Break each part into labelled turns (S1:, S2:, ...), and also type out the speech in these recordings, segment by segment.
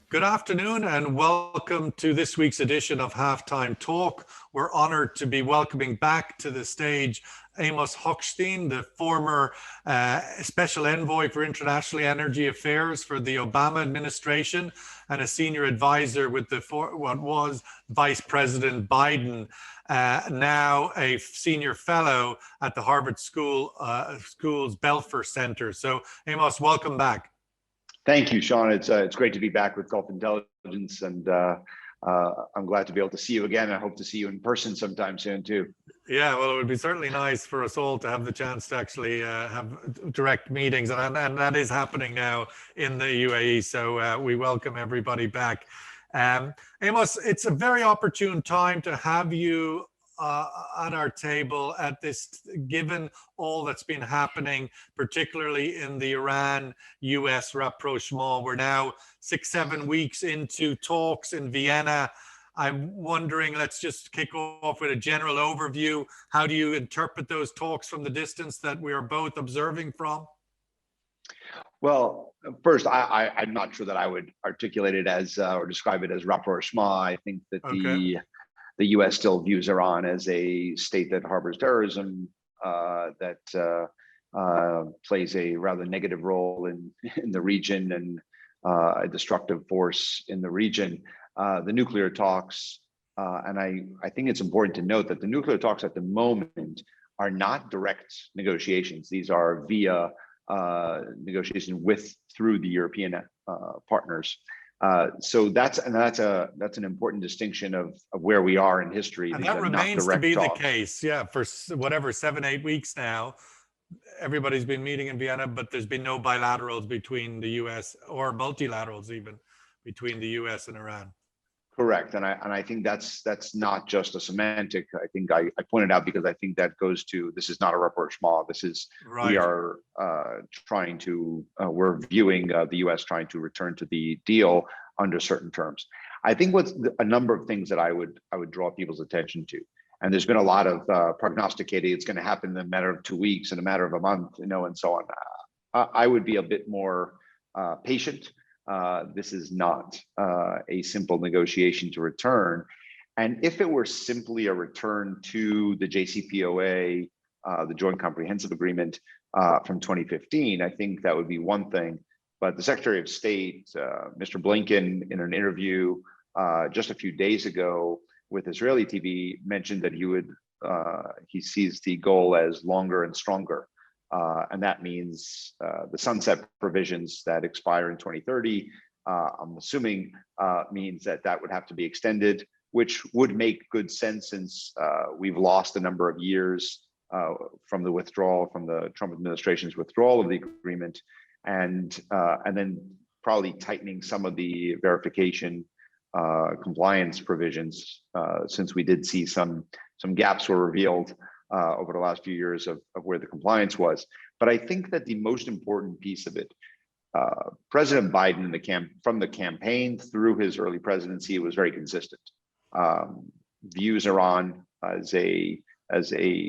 S1: Good afternoon and welcome to this week's edition of Halftime Talk. We're honored to be welcoming back to the stage Amos Hochstein, the former Special Envoy for International Energy Affairs for the Obama administration and a senior advisor with what was Vice President Biden, now a senior fellow at the Harvard School's Belfer Center. So Amos, welcome back.
S2: Thank you, Sean. It's great to be back with Gulf Intelligence, and I'm glad to be able to see you again. I hope to see you in person sometime soon too.
S1: Yeah, well, it would be certainly nice for us all to have the chance to actually have direct meetings, and that is happening now in the UAE. So we welcome everybody back. Amos, it's a very opportune time to have you at our table at this, given all that's been happening, particularly in the Iran-US rapprochement. We're now 6-7 weeks into talks in Vienna. I'm wondering, let's just kick off with a general overview. How do you interpret those talks from the distance that we are both observing from?
S2: Well, first, I'm not sure that I would articulate it as or describe it as rapprochement. I think that the U.S. still views Iran as a state that harbors terrorism, that plays a rather negative role in the region and a destructive force in the region. The nuclear talks, and I think it's important to note that the nuclear talks at the moment are not direct negotiations. These are via negotiation through the European partners. So that's an important distinction of where we are in history.
S1: And that remains to be the case, yeah, for whatever 7-8 weeks now. Everybody's been meeting in Vienna, but there's been no bilaterals between the U.S. or multilaterals even between the U.S. and Iran.
S2: Correct, and I think that's not just a semantic. I think I pointed out because I think that goes to, this is not a rapprochement. This is right. We are trying to we're viewing the U.S. trying to return to the deal under certain terms. I think what's a number of things that I would draw people's attention to, and there's been a lot of prognosticating. It's going to happen in a matter of 2 weeks, in a matter of a month, and so on. I would be a bit more patient. This is not a simple negotiation to return. And if it were simply a return to the JCPOA, the Joint Comprehensive Agreement from 2015, I think that would be one thing. But the Secretary of State, Mr. Blinken, in an interview just a few days ago with Israeli TV, mentioned that he sees the goal as longer and stronger. And that means the sunset provisions that expire in 2030, I'm assuming means that would have to be extended, which would make good sense since we've lost a number of years from the withdrawal, from the Trump administration's withdrawal of the agreement, and then probably tightening some of the verification compliance provisions, since we did see some gaps were revealed over the last few years of where the compliance was. But I think that the most important piece of it, President Biden from the campaign through his early presidency was very consistent. Views Iran as a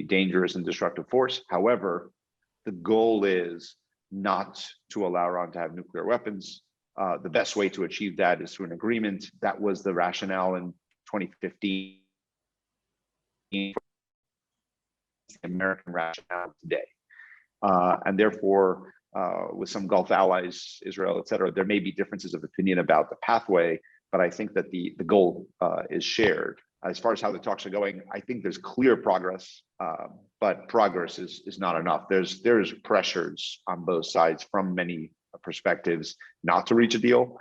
S2: dangerous and destructive force. However, the goal is not to allow Iran to have nuclear weapons. The best way to achieve that is through an agreement. That was the rationale in 2015. American rationale today. And therefore, with some Gulf allies, Israel, et cetera, there may be differences of opinion about the pathway, but I think that the goal is shared. As far as how the talks are going, I think there's clear progress, but progress is not enough. There's pressures on both sides from many perspectives not to reach a deal.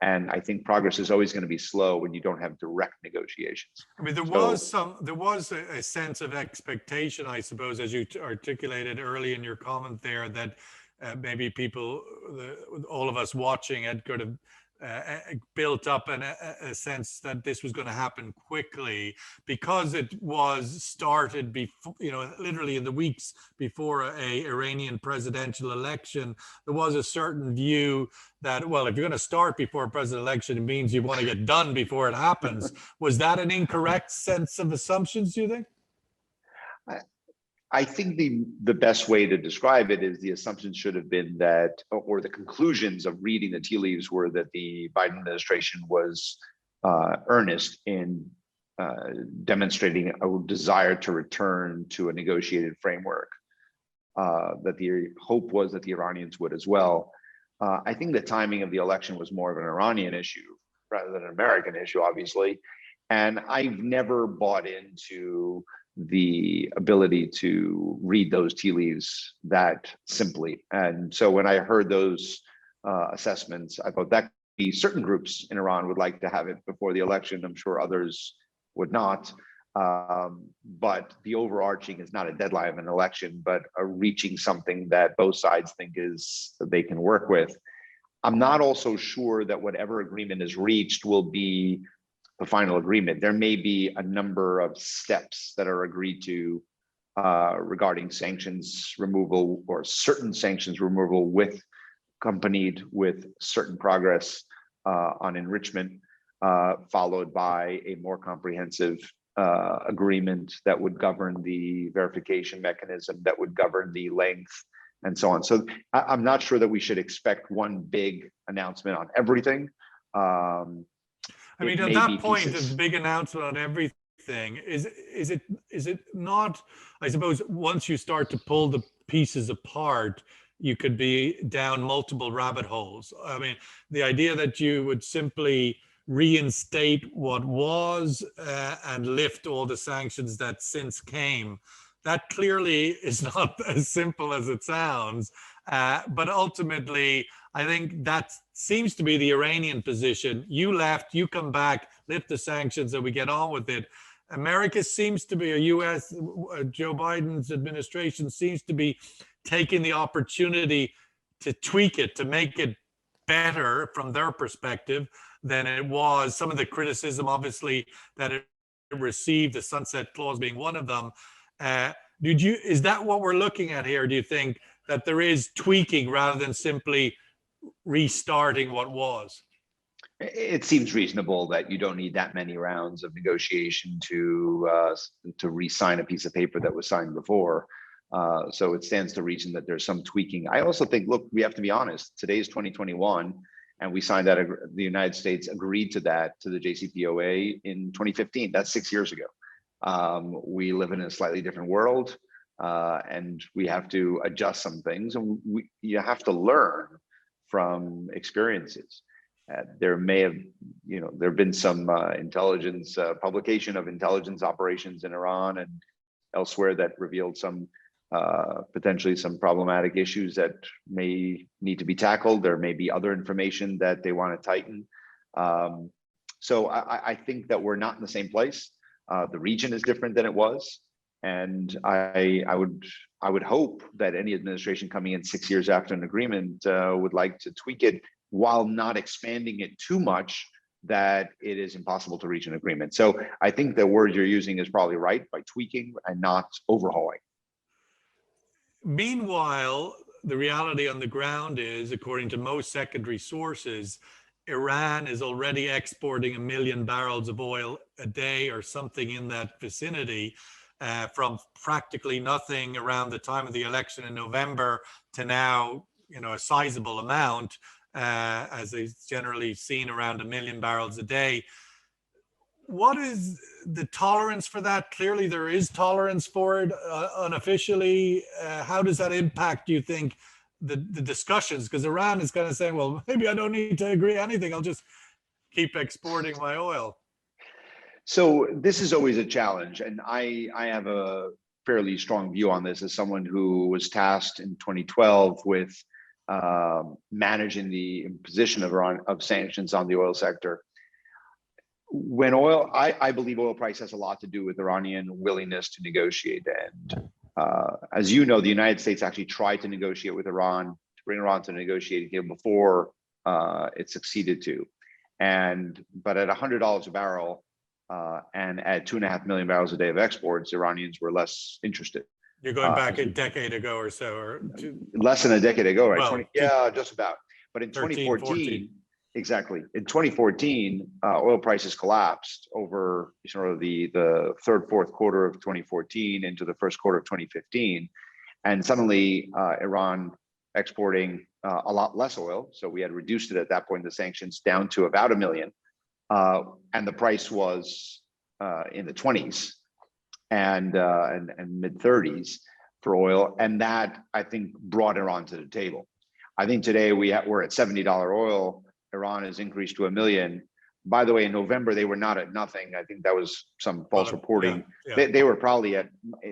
S2: And I think progress is always going to be slow when you don't have direct negotiations.
S1: I mean, there was a sense of expectation, I suppose, as you articulated early in your comment there, that maybe all of us watching it could have built up a sense that this was going to happen quickly because it was started before, literally in the weeks before a Iranian presidential election. There was a certain view that, well, if you're going to start before a presidential election, it means you want to get done before it happens. Was that an incorrect sense of assumptions, do you think?
S2: I think the best way to describe it is the assumption should have been that, or the conclusions of reading the tea leaves were that the Biden administration was earnest in demonstrating a desire to return to a negotiated framework. That the hope was that the Iranians would as well. I think the timing of the election was more of an Iranian issue rather than an American issue, obviously. And I've never bought into the ability to read those tea leaves that simply. And so when I heard those assessments, I thought that certain groups in Iran would like to have it before the election. I'm sure others would not. But the overarching is not a deadline of an election, but a reaching something that both sides think is that they can work with. I'm not also sure that whatever agreement is reached will be the final agreement. There may be a number of steps that are agreed to regarding sanctions removal or certain sanctions removal accompanied with certain progress on enrichment, followed by a more comprehensive agreement that would govern the verification mechanism, that would govern the length, and so on. So I'm not sure that we should expect one big announcement on everything.
S1: I mean, at that point, the big announcement on everything, is it not, I suppose, once you start to pull the pieces apart, you could be down multiple rabbit holes. I mean, the idea that you would simply reinstate what was and lift all the sanctions that since came, that clearly is not as simple as it sounds. But ultimately, I think that seems to be the Iranian position. You left, you come back, lift the sanctions, and we get on with it. America seems to be, US, Joe Biden's administration seems to be taking the opportunity to tweak it, to make it better from their perspective than it was. Some of the criticism, obviously, that it received, the sunset clause being one of them. Is that what we're looking at here? Do you think that there is tweaking rather than simply restarting what was?
S2: It seems reasonable that you don't need that many rounds of negotiation to re-sign a piece of paper that was signed before. So it stands to reason that there's some tweaking. I also think, look, we have to be honest. Today's 2021, and we signed that. The United States agreed to that, to the JCPOA, in 2015. That's 6 years ago. We live in a slightly different world, and we have to adjust some things, and you have to learn from experiences. There may have, there have been some intelligence publication of intelligence operations in Iran and elsewhere that revealed some potentially some problematic issues that may need to be tackled. There may be other information that they want to tighten. So I think that we're not in the same place. The region is different than it was, and I would hope that any administration coming in 6 years after an agreement would like to tweak it while not expanding it too much that it is impossible to reach an agreement. So I think the word you're using is probably right, by tweaking and not overhauling.
S1: Meanwhile, the reality on the ground is, according to most secondary sources, Iran is already exporting 1 million barrels of oil a day or something in that vicinity, from practically nothing around the time of the election in November to now, a sizable amount, as is generally seen around 1 million barrels a day. What is the tolerance for that? Clearly there is tolerance for it unofficially. How does that impact, do you think, the discussions? Because Iran is kind of saying, well, maybe I don't need to agree anything. I'll just keep exporting my oil.
S2: So this is always a challenge. And I have a fairly strong view on this as someone who was tasked in 2012 with managing the imposition of Iran of sanctions on the oil sector. When I believe oil price has a lot to do with Iranian willingness to negotiate. And as you know, the United States actually tried to negotiate with Iran, to bring Iran to the negotiating table before it succeeded to. But at $100 a barrel and at 2.5 million barrels a day of exports, Iranians were less interested.
S1: You're going back a decade ago or so, or
S2: less than a decade ago, right? Well, just about. But in 2014, Exactly. In 2014, oil prices collapsed over sort of the third, fourth quarter of 2014 into the first quarter of 2015. And suddenly Iran exporting a lot less oil. So we had reduced it at that point, the sanctions down to about 1 million. And the price was in the 20s and mid 30s for oil. And that, I think, brought Iran to the table. I think today we're at $70 oil. Iran has increased to 1 million. By the way, in November, they were not at nothing. I think that was some false reporting. Yeah. They were probably at,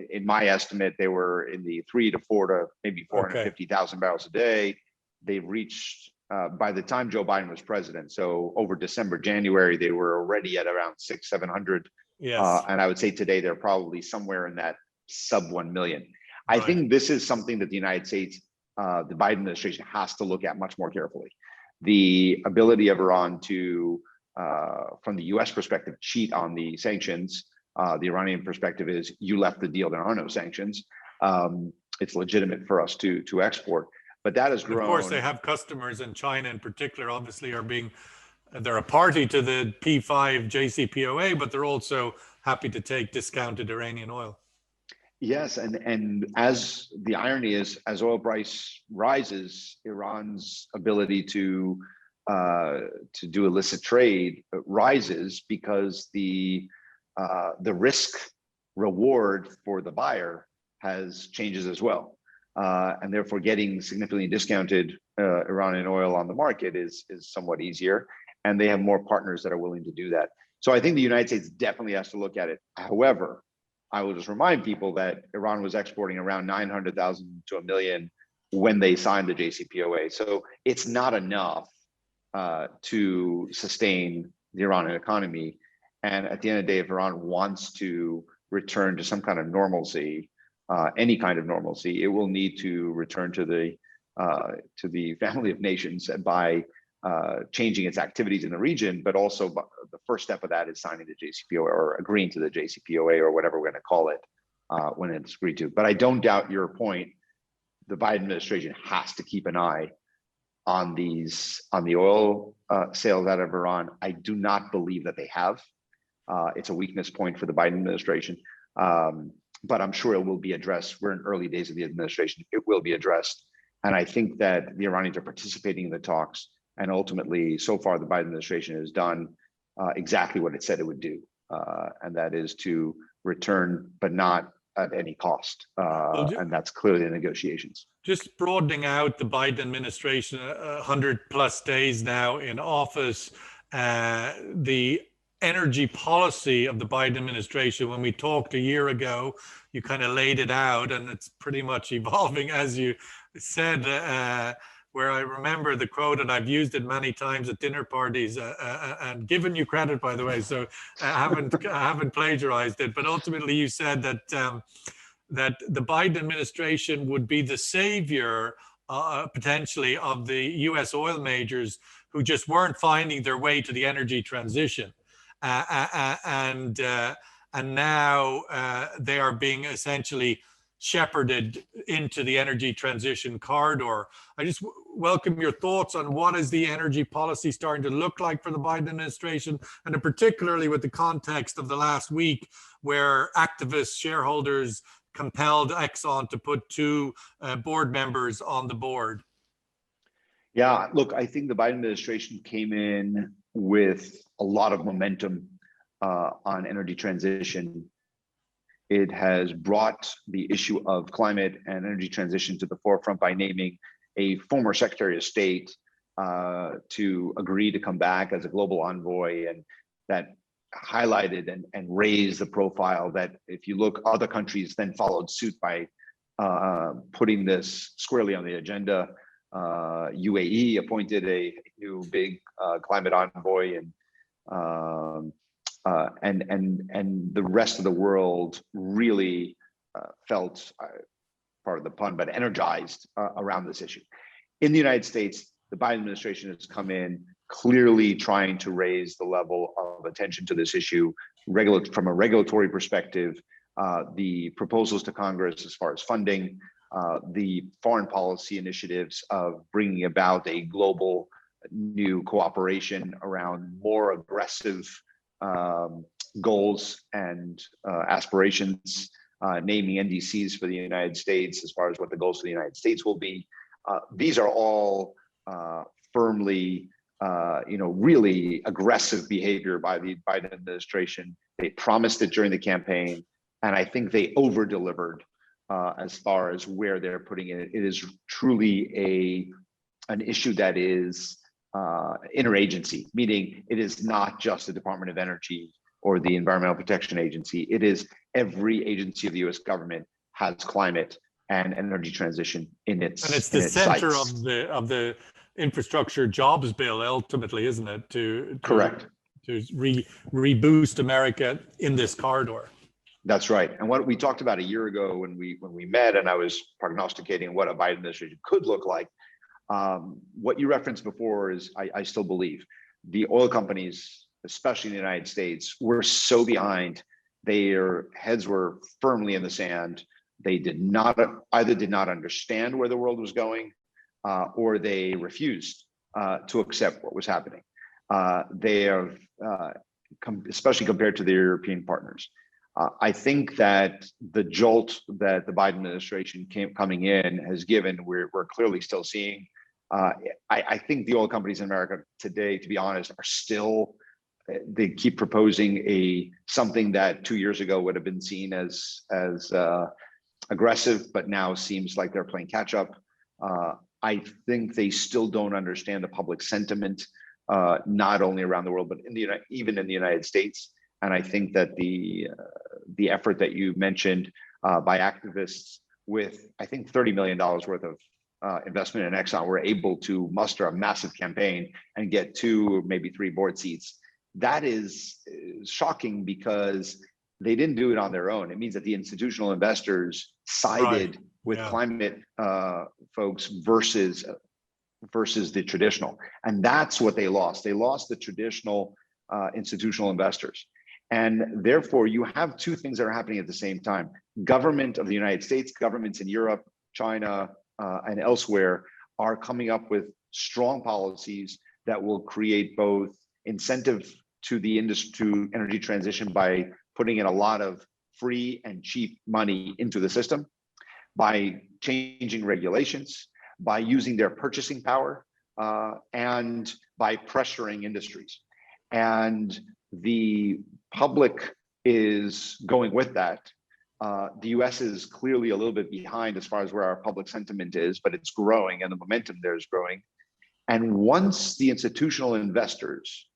S2: in my estimate, they were in the 3 to 4 to maybe 450,000 barrels a day. They've reached, by the time Joe Biden was president, so over December, January, they were already at around 600, 700. Yes. And I would say today, they're probably somewhere in that sub 1 million. Right. I think this is something that the United States, the Biden administration has to look at much more carefully. The ability of Iran to, from the US perspective, cheat on the sanctions. The Iranian perspective is you left the deal, there are no sanctions. It's legitimate for us to export, but that has grown.
S1: Of course, they have customers, in China in particular, obviously they're a party to the P5 JCPOA, but they're also happy to take discounted Iranian oil.
S2: Yes, and as the irony is, as oil price rises, Iran's ability to do illicit trade rises because the risk reward for the buyer changes as well, and therefore getting significantly discounted Iranian oil on the market is somewhat easier, and they have more partners that are willing to do that. So I think the United States definitely has to look at it. However, I will just remind people that Iran was exporting around 900,000 to 1 million when they signed the JCPOA. So it's not enough to sustain the Iranian economy. And at the end of the day, if Iran wants to return to some kind of normalcy, any kind of normalcy, it will need to return to the family of nations by changing its activities in the region, but also the first step of that is signing the JCPOA or agreeing to the JCPOA or whatever we're going to call it when it's agreed to. But I don't doubt your point. The Biden administration has to keep an eye on the oil sales out of Iran. I do not believe that they have. It's a weakness point for the Biden administration, but I'm sure it will be addressed. We're in early days of the administration. It will be addressed. And I think that the Iranians are participating in the talks. And ultimately, so far, the Biden administration has done exactly what it said it would do, and that is to return, but not at any cost. And that's clearly the negotiations.
S1: Just broadening out the Biden administration, 100+ days now in office, the energy policy of the Biden administration, when we talked a year ago, you kind of laid it out, and it's pretty much evolving, as you said, where I remember the quote, and I've used it many times at dinner parties, and given you credit, by the way, so I haven't plagiarized it, but ultimately you said that that the Biden administration would be the savior, potentially, of the US oil majors who just weren't finding their way to the energy transition. And now they are being essentially shepherded into the energy transition corridor. I just welcome your thoughts on what is the energy policy starting to look like for the Biden administration, and particularly with the context of the last week where activists, shareholders compelled Exxon to put 2 board members on the board.
S2: Yeah, look, I think the Biden administration came in with a lot of momentum on energy transition. It has brought the issue of climate and energy transition to the forefront by naming a former Secretary of State to agree to come back as a global envoy, and that highlighted and raised the profile that, if you look, other countries then followed suit by putting this squarely on the agenda. UAE appointed a new big climate envoy, and the rest of the world really felt, part of the pun, but energized around this issue. In the United States, the Biden administration has come in clearly trying to raise the level of attention to this issue from a regulatory perspective, the proposals to Congress as far as funding, the foreign policy initiatives of bringing about a global new cooperation around more aggressive goals and aspirations, naming NDCs for the United States as far as what the goals for the United States will be. These are all firmly, really aggressive behavior by the Biden administration. They promised it during the campaign, and I think they over-delivered as far as where they're putting it. It is truly an issue that is interagency, meaning it is not just the Department of Energy or the Environmental Protection Agency. It is every agency of the U.S. government has climate and energy transition in its
S1: and it's the center
S2: sights.
S1: of the infrastructure jobs bill, ultimately, isn't it?
S2: Correct.
S1: To reboost America in this corridor.
S2: That's right. And what we talked about a year ago when we met, and I was prognosticating what a Biden administration could look like. What you referenced before is, I still believe, the oil companies, especially in the United States, were so behind. Their heads were firmly in the sand. They did not understand where the world was going, or they refused to accept what was happening. They have, especially compared to their European partners. I think that the jolt that the Biden administration coming in has given, we're clearly still seeing. I think the oil companies in America today, to be honest, are still, they keep proposing something that 2 years ago would have been seen as aggressive, but now seems like they're playing catch up. I think they still don't understand the public sentiment, not only around the world, but even in the United States. And I think that the effort that you mentioned by activists with, I think, $30 million worth of investment in Exxon, were able to muster a massive campaign and get 2 or maybe 3 board seats. That is shocking because they didn't do it on their own. It means that the institutional investors sided with climate folks versus the traditional. And that's what they lost. They lost the traditional institutional investors. And therefore, you have 2 things that are happening at the same time. Government of the United States, governments in Europe, China, and elsewhere are coming up with strong policies that will create both incentive to the industry, to energy transition, by putting in a lot of free and cheap money into the system, by changing regulations, by using their purchasing power, and by pressuring industries. And the public is going with that. The US is clearly a little bit behind as far as where our public sentiment is, but it's growing and the momentum there is growing. And once the institutional investors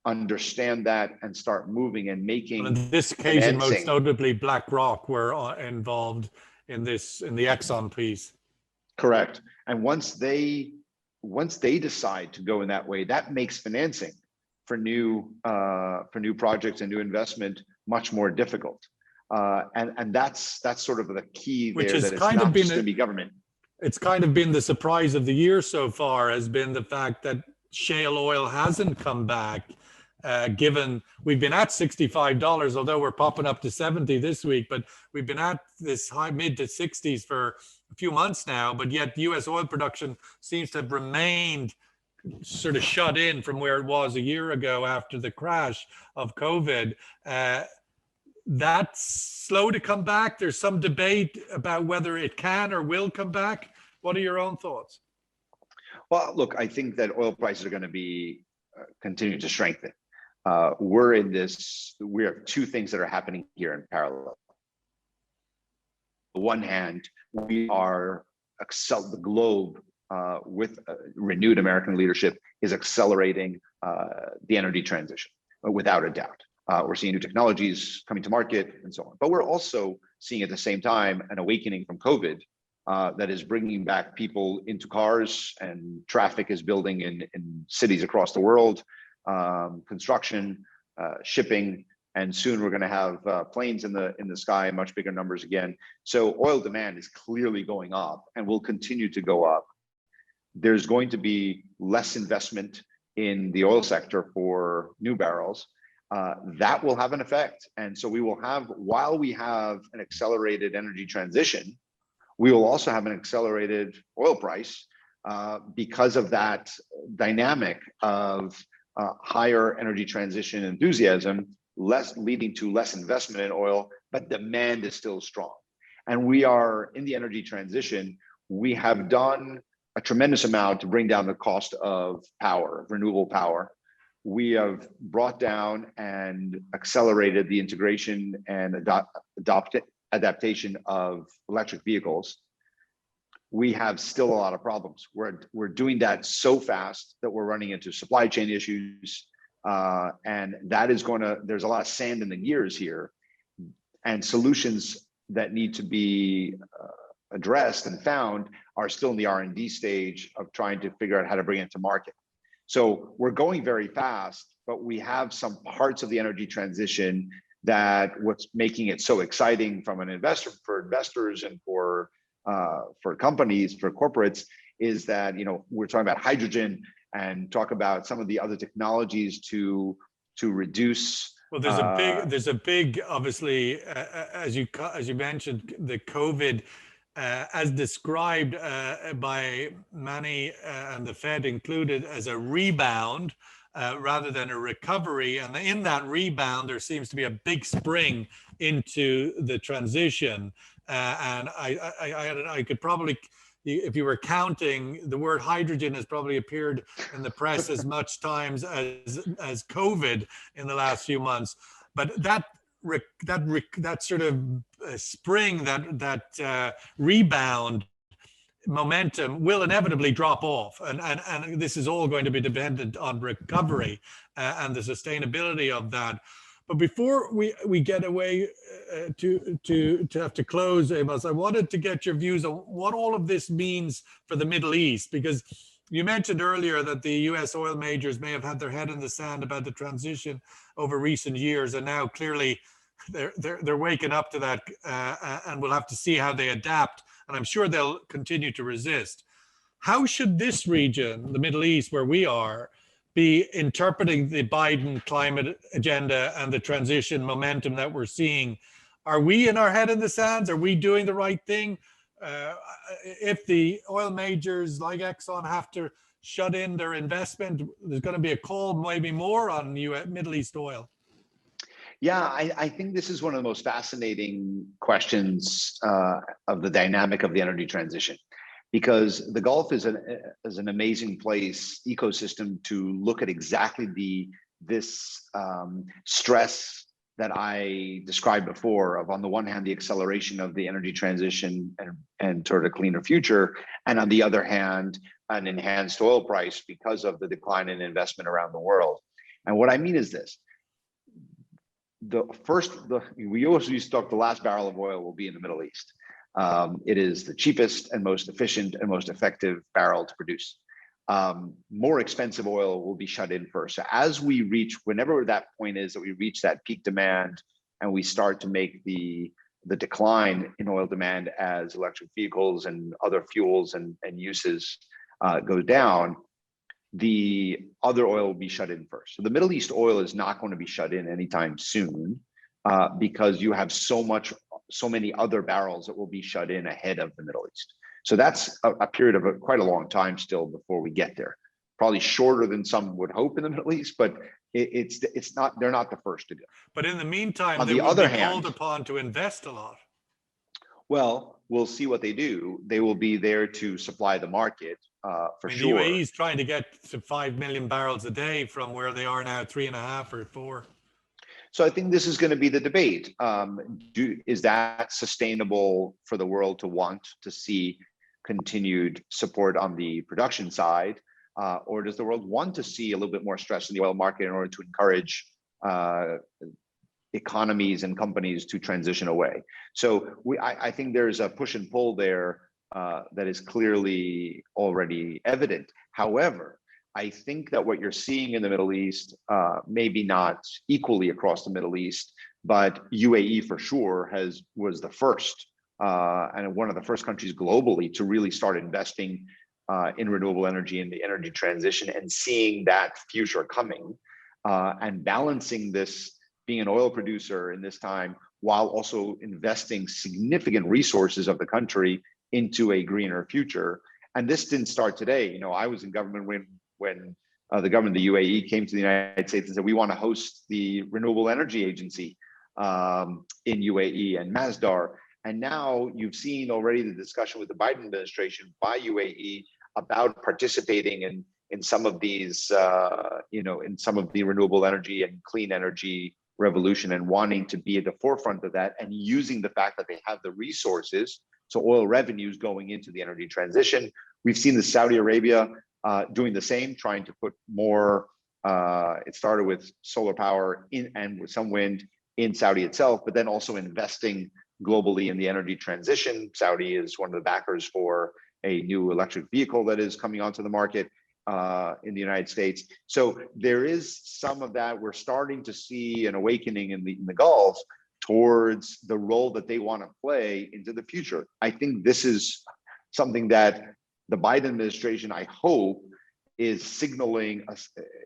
S2: understand that and start moving and making,
S1: in this occasion, most notably BlackRock were involved in the Exxon piece.
S2: Correct. And once they decide to go in that way, that makes financing for new projects and new investment much more difficult. And that's sort of the key there. Which is that kind of been going to be government.
S1: It's kind of been the surprise of the year so far, has been the fact that shale oil hasn't come back. Given we've been at $65, although we're popping up to 70 this week, but we've been at this high mid to 60s for a few months now, but yet US oil production seems to have remained sort of shut in from where it was a year ago after the crash of COVID. That's slow to come back. There's some debate about whether it can or will come back. What are your own thoughts?
S2: Well, look, I think that oil prices are going to be continue to strengthen. We have 2 things that are happening here in parallel. On the one hand, we are the globe with renewed American leadership is accelerating the energy transition, without a doubt. We're seeing new technologies coming to market and so on. But we're also seeing at the same time an awakening from COVID that is bringing back people into cars, and traffic is building in cities across the world, construction, shipping, and soon we're going to have planes in the sky in much bigger numbers again. So oil demand is clearly going up and will continue to go up. There's going to be less investment in the oil sector for new barrels. That will have an effect. And so we will have, while we have an accelerated energy transition, we will also have an accelerated oil price because of that dynamic of higher energy transition enthusiasm, leading to less investment in oil, but demand is still strong. And we are in the energy transition. We have done a tremendous amount to bring down the cost of power, renewable power. We have brought down and accelerated the integration and adaptation of electric vehicles. We have still a lot of problems. We're doing that so fast that we're running into supply chain issues, and that is there's a lot of sand in the gears here, and solutions that need to be addressed and found are still in the R&D stage of trying to figure out how to bring it to market. So we're going very fast, but we have some parts of the energy transition that what's making it so exciting for investors and for companies, for corporates, is that, you know, we're talking about hydrogen and talk about some of the other technologies to reduce.
S1: Well, there's a big, obviously, as you mentioned, the COVID, as described by many, and the Fed included, as a rebound rather than a recovery. And in that rebound, there seems to be a big spring into the transition. And I could probably, if you were counting, the word hydrogen has probably appeared in the press as much times as COVID in the last few months. But that sort of spring, that rebound momentum will inevitably drop off, and this is all going to be dependent on recovery and the sustainability of that. But before we get away to have to close, Amos, I wanted to get your views on what all of this means for the Middle East, because you mentioned earlier that the US oil majors may have had their head in the sand about the transition over recent years, and now clearly they're waking up to that, and we'll have to see how they adapt, and I'm sure they'll continue to resist. How should this region, the Middle East, where we are, be interpreting the Biden climate agenda and the transition momentum that we're seeing? Are we in our head in the sands? Are we doing the right thing? If the oil majors like Exxon have to shut in their investment, there's going to be a call maybe more on Middle East oil.
S2: Yeah, I think this is one of the most fascinating questions of the dynamic of the energy transition, because the Gulf is an amazing place, ecosystem, to look at exactly this stress that I described before of, on the one hand, the acceleration of the energy transition and toward a cleaner future, and on the other hand, an enhanced oil price because of the decline in investment around the world. And what I mean is this. We always used to talk the last barrel of oil will be in the Middle East. It is the cheapest and most efficient and most effective barrel to produce. More expensive oil will be shut in first. So as we reach, whenever that point is that we reach that peak demand and we start to make the decline in oil demand as electric vehicles and other fuels and uses go down, the other oil will be shut in first. So the Middle East oil is not going to be shut in anytime soon because you have so many other barrels that will be shut in ahead of the Middle East. So that's a period of quite a long time still before we get there. Probably shorter than some would hope in the Middle East, but it's not. They're not the first to go.
S1: But in the meantime, they will be called upon to invest a lot.
S2: Well, we'll see what they do. They will be there to supply the market for sure.
S1: The UAE is trying to get to 5 million barrels a day from where they are now, 3.5 or 4.
S2: So I think this is going to be the debate. Is that sustainable for the world to want to see continued support on the production side? Or does the world want to see a little bit more stress in the oil market in order to encourage economies and companies to transition away? So I think there's a push and pull there that is clearly already evident. However, I think that what you're seeing in the Middle East, maybe not equally across the Middle East, but UAE for sure was the first and one of the first countries globally to really start investing in renewable energy and the energy transition and seeing that future coming and balancing this, being an oil producer in this time while also investing significant resources of the country into a greener future. And this didn't start today. You know, I was in government when the government of the UAE came to the United States and said, we want to host the Renewable Energy Agency in UAE and Masdar. And now you've seen already the discussion with the Biden administration by UAE about participating in some of these, in some of the renewable energy and clean energy revolution, and wanting to be at the forefront of that, and using the fact that they have the resources, so oil revenues going into the energy transition. We've seen the Saudi Arabia doing the same, trying to put more, it started with solar power in and with some wind in Saudi itself, but then also investing globally in the energy transition. Saudi is one of the backers for a new electric vehicle that is coming onto the market in the United States. So there is some of that. We're starting to see an awakening in the Gulf towards the role that they want to play into the future. I think this is something that the Biden administration, I hope, is signaling.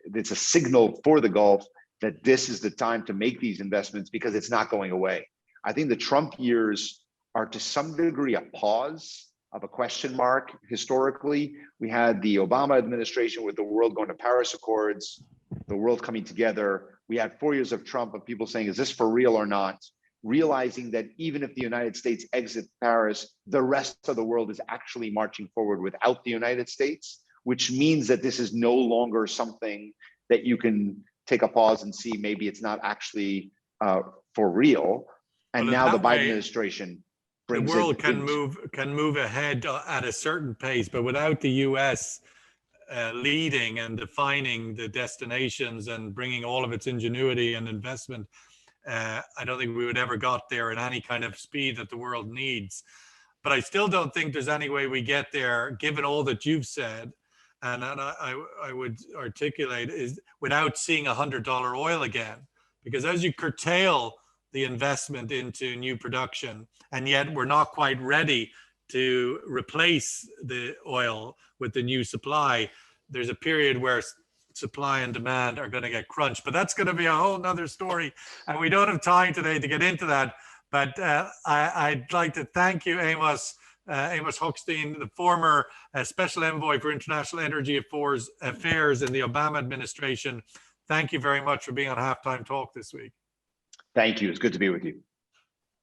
S2: It's a signal for the Gulf that this is the time to make these investments, because it's not going away. I think the Trump years are to some degree a pause of a question mark. Historically, we had the Obama administration with the world going to Paris Accords, the world coming together. We had 4 years of Trump of people saying, is this for real or not? Realizing that even if the United States exits Paris, the rest of the world is actually marching forward without the United States, which means that this is no longer something that you can take a pause and see, maybe it's not actually for real. And now the Biden administration brings
S1: the world can move ahead at a certain pace, but without the US leading and defining the destinations and bringing all of its ingenuity and investment, I don't think we would ever got there in any kind of speed that the world needs. But I still don't think there's any way we get there, given all that you've said. And I would articulate is without seeing $100 oil again, because as you curtail the investment into new production, and yet we're not quite ready to replace the oil with the new supply, there's a period where supply and demand are going to get crunched. But that's going to be a whole nother story, and we don't have time today to get into that. But I'd like to thank you, Amos Hochstein, the former Special Envoy for International Energy Affairs in the Obama administration. Thank you very much for being on Halftime Talk this week.
S2: Thank you. It's good to be with you.